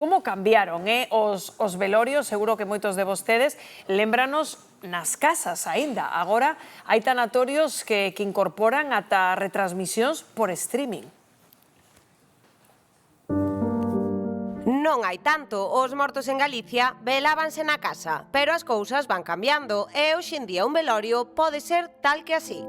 Como cambiaron os velorios? Seguro que moitos de vostedes lembranos nas casas aínda. Agora hai tanatorios que incorporan ata retransmisións por streaming. Non hai tanto, os mortos en Galicia velábanse na casa, pero as cousas van cambiando e hoxe en día un velorio pode ser tal que así.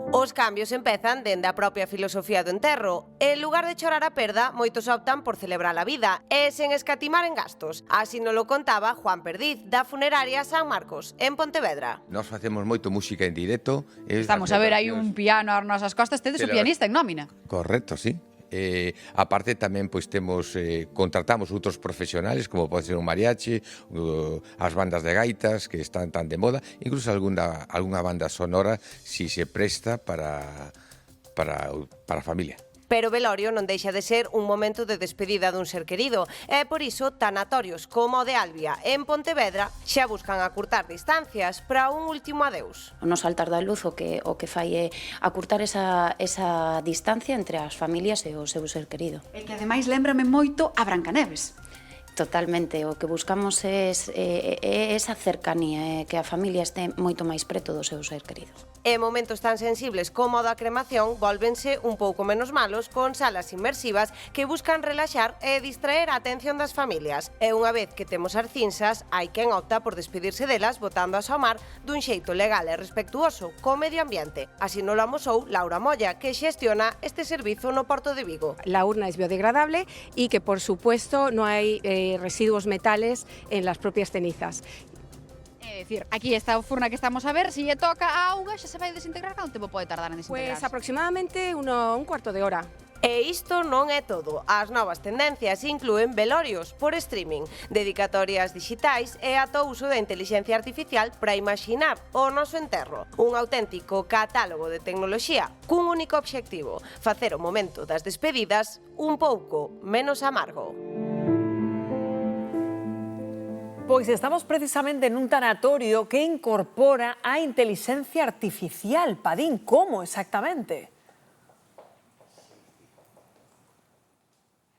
Os cambios empezan dende a propia filosofía do enterro. En lugar de chorar a perda, moitos optan por celebrar a vida e sen escatimar en gastos. Así nos lo contaba Juan Perdiz, da funeraria San Marcos, en Pontevedra. Nós facemos moito música en directo. Estamos a ver aí un piano ás nosas costas, tedes o pianista en nómina. Correcto, sí. Aparte tamén pois temos contratamos outros profesionales como pode ser un mariachi, as bandas de gaitas que están tan de moda, incluso algunha banda sonora si se presta para a familia. Pero o velorio non deixa de ser un momento de despedida dun ser querido e por iso tanatorios como o de Albia en Pontevedra xa buscan acurtar distancias para un último adeus. O noso altar da luz o que fai é acurtar esa distancia entre as familias e o seu ser querido. E que ademais lembrame moito a Brancaneves. Totalmente, o que buscamos é esa cercanía, que a familia este moito máis preto do seu ser querido. E momentos tan sensibles como o da cremación volvense un pouco menos malos con salas inmersivas que buscan relaxar e distraer a atención das familias. E unha vez que temos as cinzas, hai quen opta por despedirse delas botándoas ao mar dun xeito legal e respectuoso co medio ambiente. Así nos lo amosou Laura Molla, que xestiona este servizo no Porto de Vigo. La urna es biodegradable y que, por supuesto, no hay residuos metales en las propias cenizas. É dicir, aquí está a furna que estamos a ver, se lle toca a auga xa se vai desintegrar, canto tempo pode tardar en desintegrarse? Pues aproximadamente un cuarto de hora. E isto non é todo. As novas tendencias inclúen velorios por streaming, dedicatorias digitais e ata o uso da inteligencia artificial para imaginar o noso enterro. Un auténtico catálogo de tecnoloxía cun único obxectivo: facer o momento das despedidas un pouco menos amargo. Pois estamos precisamente nun tanatorio que incorpora a inteligencia artificial. Padín, como exactamente?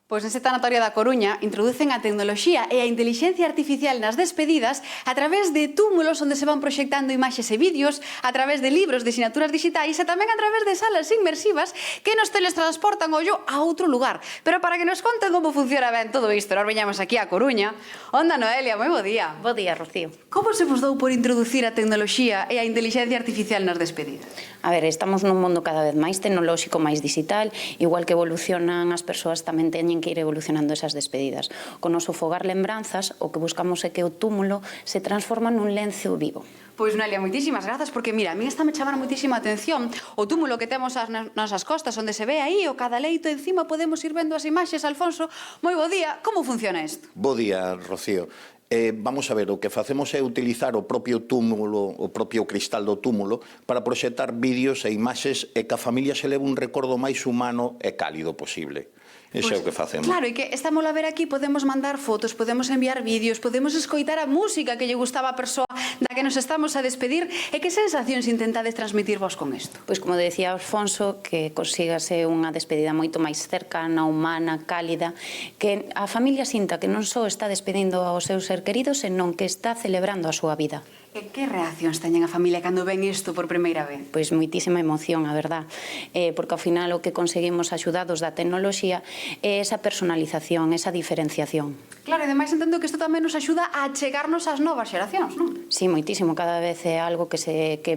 Pois nese tanatorio da Coruña introducen a tecnoloxía e a inteligencia artificial nas despedidas a través de túmulos onde se van proxectando imaxes e vídeos, a través de libros de sinaturas digitais e tamén a través de salas inmersivas que nos teletransportan ollo a outro lugar. Pero para que nos conten como funciona ben todo isto, nos veñamos aquí a Coruña. Onda Noelia, moi bo día. Bo día, Rocío. Como se vos dou por introducir a tecnoloxía e a inteligencia artificial nas despedidas? A ver, estamos nun mundo cada vez máis tecnolóxico, máis digital, igual que evolucionan as persoas tamén teñen que ir evolucionando esas despedidas. Con noso fogar lembranzas, o que buscamos é que o túmulo se transforma nun lenzo vivo. Pois, Noelia, moitísimas grazas, porque, mira, a mí está me chamando moitísima atención o túmulo que temos ás nosas costas, onde se ve aí o cada leito encima, podemos ir vendo as imaxes. Alfonso, moi bo día, como funciona isto? Bo día, Rocío. Vamos a ver, o que facemos é utilizar o propio túmulo, o propio cristal do túmulo para proxectar vídeos e imaxes e que a familia se leve un recordo máis humano e cálido posible. Iso é o que facemos. Claro, e que estamos a ver aquí, podemos mandar fotos, podemos enviar vídeos, podemos escoitar a música que lle gustaba a persoa da que nos estamos a despedir. E que sensacións intentades transmitir vos con isto? Pois, como decía Alfonso, que consígase unha despedida moito máis cercana, humana, cálida, que a familia sinta que non só está despedindo ao seu ser querido, senón que está celebrando a súa vida. E que reaccións teñen a familia cando ven isto por primeira vez? Pois moitísima emoción, a verdad, porque ao final o que conseguimos axudados da tecnoloxía é esa personalización, esa diferenciación. Claro, e ademais entendo que isto tamén nos axuda a chegarnos ás novas xeracións, non? Sí, moitísimo, cada vez é algo que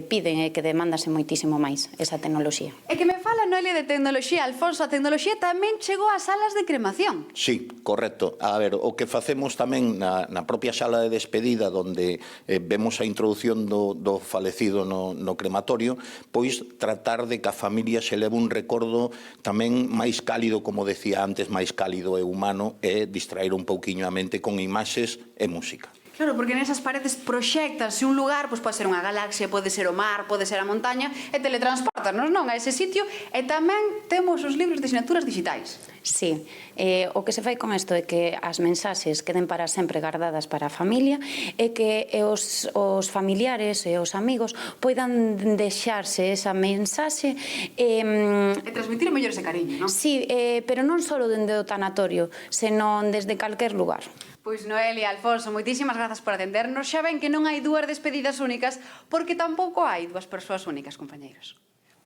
piden e que demándase moitísimo máis, esa tecnoloxía. E que me fala, Noelia, de tecnoloxía. Alfonso, a tecnoloxía tamén chegou ás salas de cremación. Sí, correcto. A ver, o que facemos tamén na propia sala de despedida, onde vemos a introducción do falecido no crematorio, pois tratar de que a familia se leve un recordo tamén máis cálido, como decía antes, máis cálido e humano, e distraer un pouquiño a mente con imaxes e música. Claro, porque nesas paredes proxectanse un lugar, pois pode ser unha galaxia, pode ser o mar, pode ser a montaña, e teletransportarnos, non, a ese sitio, e tamén temos os libros de sinaturas digitais. Sí, o que se fai con isto é que as mensaxes queden para sempre guardadas para a familia e que os familiares e os amigos poidan deixarse esa mensaxe E transmitir mellor ese cariño, non? sí, pero non só dende o tanatorio, senón desde calquer lugar. Pois Noelia, Alfonso, moitísimas grazas por atendernos. Xa ven que non hai dúas despedidas únicas porque tampouco hai dúas persoas únicas, compañeiros.